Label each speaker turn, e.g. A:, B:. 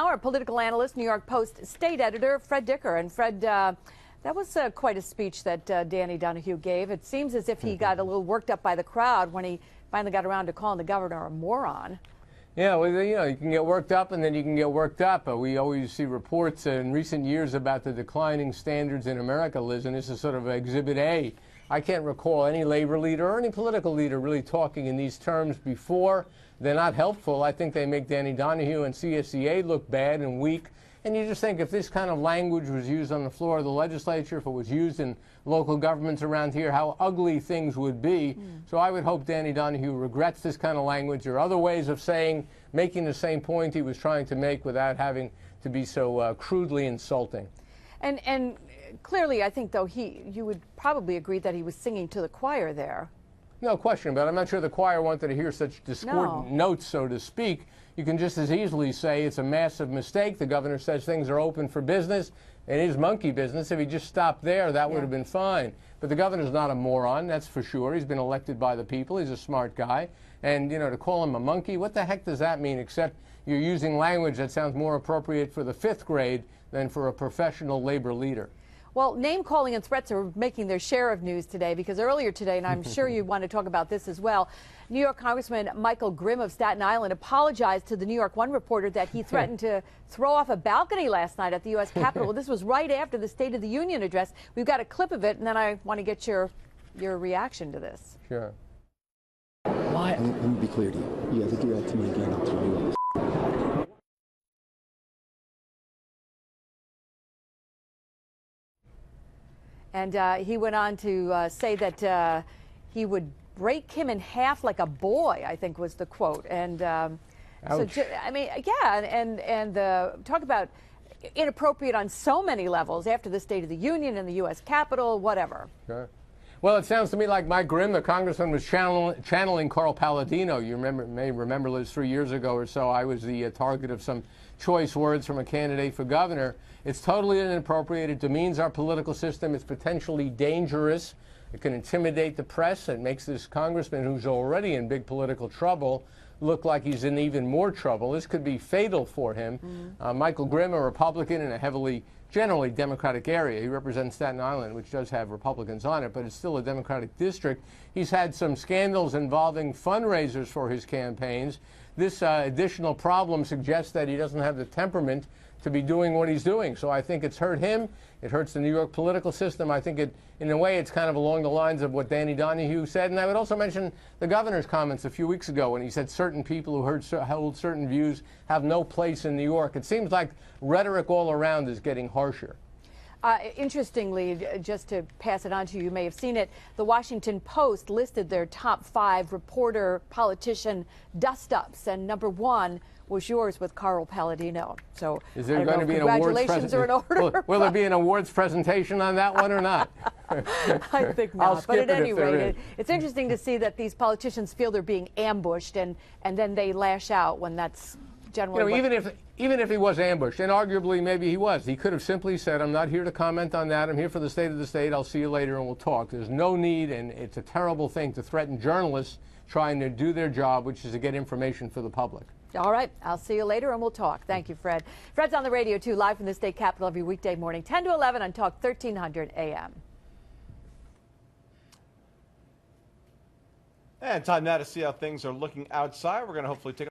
A: our political analyst, New York Post state editor, Fred Dicker. And Fred, that was quite a speech that Danny Donahue gave. It seems as if he got a little worked up by the crowd when he finally got around to calling the governor a moron. Yeah,
B: well, you can get worked up and then you can get worked up. We always see reports in recent years about the declining standards in America, Liz, and this is sort of Exhibit A. I can't recall any labor leader or any political leader really talking in these terms before. They're not helpful. I think they make Danny Donahue and CSEA look bad and weak. And you just think if this kind of language was used on the floor of the legislature, if it was used in local governments around here, how ugly things would be. So I would hope Danny Donahue regrets this kind of language or other ways of making the same point he was trying to make without having to be so crudely insulting.
A: And clearly, I think, though, you would probably agree that he was singing to the choir there.
B: No question, but I'm not sure the choir wanted to hear such discordant notes, so to speak. You can just as easily say it's a massive mistake. The governor says things are open for business. It is monkey business. If he just stopped there, that would have been fine. But the governor's not a moron, that's for sure. He's been elected by the people. He's a smart guy. And, to call him a monkey, what the heck does that mean, except you're using language that sounds more appropriate for the 5th grade than for a professional labor leader.
A: Well, name-calling and threats are making their share of news today, because earlier today, and I'm sure you want to talk about this as well, New York Congressman Michael Grimm of Staten Island apologized to the New York One reporter that he threatened to throw off a balcony last night at the U.S. Capitol. This was right after the State of the Union address. We've got a clip of it, and then I want to get your reaction to this.
B: Sure.
C: Why? Let me be clear to you. You ever do that to me again, I'll throw you off.
A: And he went on to say that he would break him in half like a boy, I think was the quote. And so, I mean, yeah, and talk about inappropriate on so many levels after the State of the Union and the U.S. Capitol, whatever.
B: Sure. Well, it sounds to me like Mike Grimm, the congressman, was channeling Carl Palladino. You may remember, Liz, 3 years ago or so, I was the target of some choice words from a candidate for governor. It's totally inappropriate. It demeans our political system. It's potentially dangerous. It can intimidate the press. It makes this congressman, who's already in big political trouble, look like he's in even more trouble. This could be fatal for him. Michael Grimm, a Republican in a generally Democratic area. He represents Staten Island, which does have Republicans on it, but it's still a Democratic district. He's had some scandals involving fundraisers for his campaigns. This additional problem suggests that he doesn't have the temperament to be doing what he's doing. So I think it's hurt him. It hurts the New York political system. I think in a way, it's kind of along the lines of what Danny Donahue said. And I would also mention the governor's comments a few weeks ago when he said certain people who hold certain views have no place in New York. It seems like rhetoric all around is getting harsher.
A: Interestingly, just to pass it on to you, you may have seen it, the Washington Post listed their top 5 reporter politician dust-ups, and number 1 was yours with Carl Palladino. So
B: is there going to be an awards
A: presentation?
B: Will there be an awards presentation on that one or not?
A: I think not. But at any rate, it's interesting to see that these politicians feel they're being ambushed, and then they lash out when that's generally
B: even if he was ambushed, and arguably maybe he was, he could have simply said, I'm not here to comment on that. I'm here for the state of the state. I'll see you later and we'll talk. There's no need, and it's a terrible thing to threaten journalists trying to do their job, which is to get information for the public.
A: All right. I'll see you later and we'll talk. Thank you, Fred. Fred's on the radio, too, live from the state capitol every weekday morning, 10 to 11 on Talk 1300 AM.
D: And time now to see how things are looking outside. We're going to hopefully take